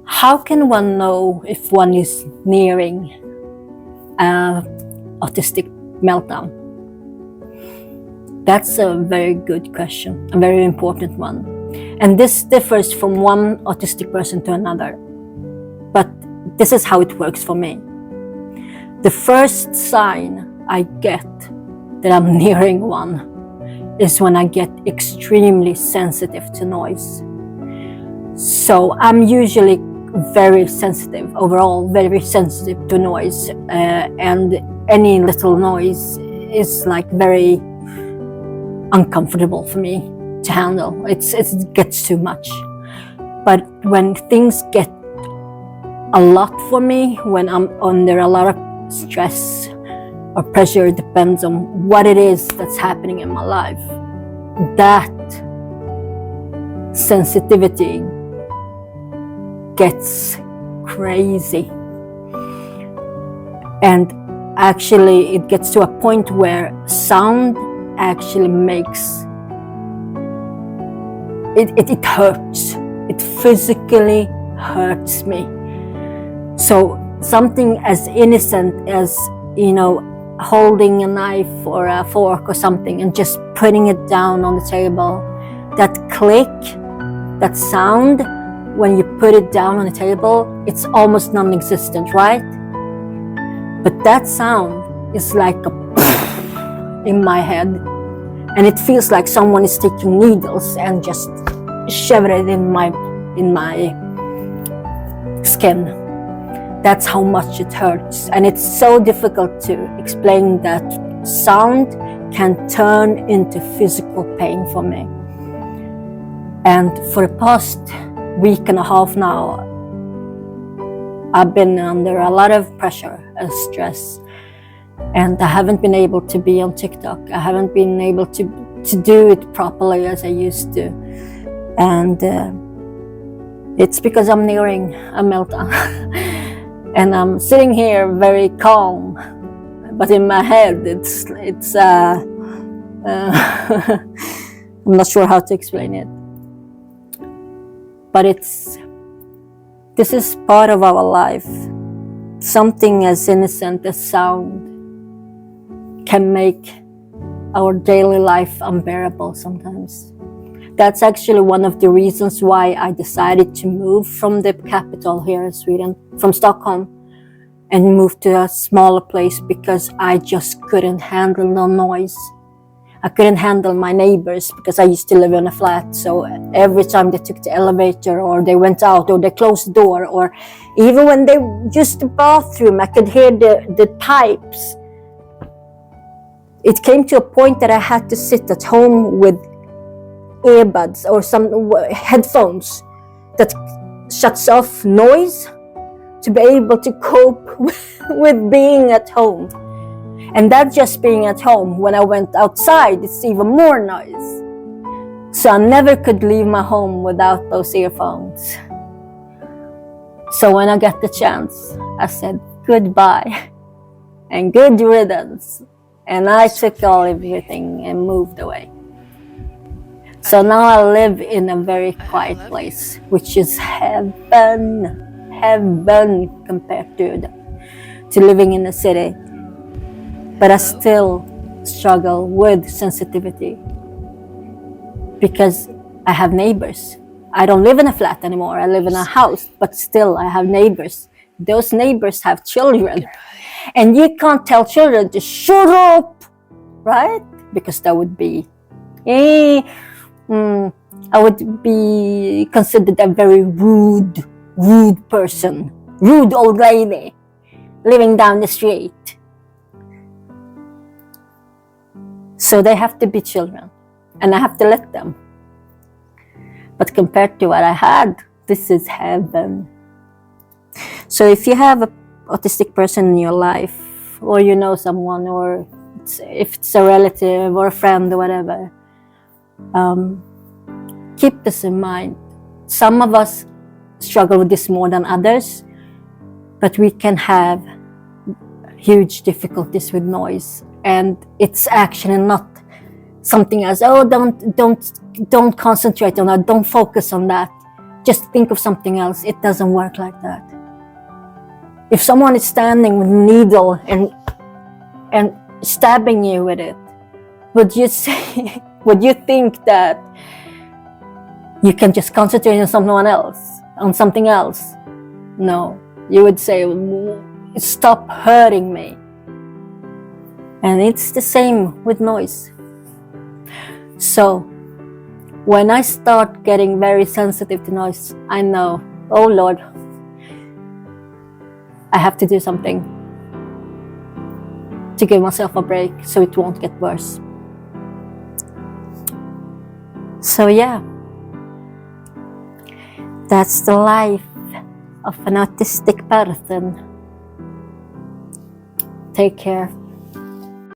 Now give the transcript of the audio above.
How can one know if one is nearing autistic meltdown? That's a very good question, a very important one. And this differs from one autistic person to another. But this is how it works for me. The first sign I get that I'm nearing one is when I get extremely sensitive to noise. So I'm usually very sensitive, overall very sensitive to noise, and any little noise is like very uncomfortable for me to handle. It gets too much. But when things get a lot for me, when I'm under a lot of stress or pressure, depends on what it is that's happening in my life, that sensitivity gets crazy. And actually it gets to a point where sound actually makes it hurts. It physically hurts me. So something as innocent as, holding a knife or a fork or something and just putting it down on the table, that click, that sound, when you put it down on the table, it's almost non-existent, right? But that sound is like a in my head, and it feels like someone is taking needles and just shove it in my skin. That's how much it hurts. And it's so difficult to explain that sound can turn into physical pain for me. And for the past week and a half now, I've been under a lot of pressure and stress, and I haven't been able to be on TikTok. I haven't been able to do it properly as I used to. And it's because I'm nearing a meltdown. And I'm sitting here very calm, but in my head it's I'm not sure how to explain it. But this is part of our life. Something as innocent as sound can make our daily life unbearable sometimes. That's actually one of the reasons why I decided to move from the capital here in Sweden, from Stockholm, and move to a smaller place, because I just couldn't handle the noise. I couldn't handle my neighbors, because I used to live in a flat. So every time they took the elevator, or they went out, or they closed the door, or even when they used the bathroom, I could hear the pipes. It came to a point that I had to sit at home with earbuds or some headphones that shuts off noise to be able to cope with being at home. And that just being at home. When I went outside, it's even more noise. So I never could leave my home without those earphones. So when I got the chance, I said goodbye and good riddance. And I took everything and moved away. So now I live in a very quiet place, which is heaven compared to living in a city. But I still struggle with sensitivity because I have neighbors. I don't live in a flat anymore. I live in a house, but still I have neighbors. Those neighbors have children. And you can't tell children to shut up, right? Because that would be, I would be considered a very rude person, rude old lady living down the street. So they have to be children, and I have to let them. But compared to what I had, this is heaven. So if you have an autistic person in your life, or you know someone, or if it's a relative or a friend or whatever, keep this in mind. Some of us struggle with this more than others, but we can have huge difficulties with noise. And it's actually not something as, don't concentrate on that, don't focus on that. just think of something else. It doesn't work like that. If someone is standing with a needle and stabbing you with it, would you say, would you think that you can just concentrate on someone else, on something else? No, you would say, stop hurting me. And it's the same with noise. So when I start getting very sensitive to noise, I know, oh Lord, I have to do something to give myself a break so it won't get worse. So yeah, that's the life of an autistic person. Take care.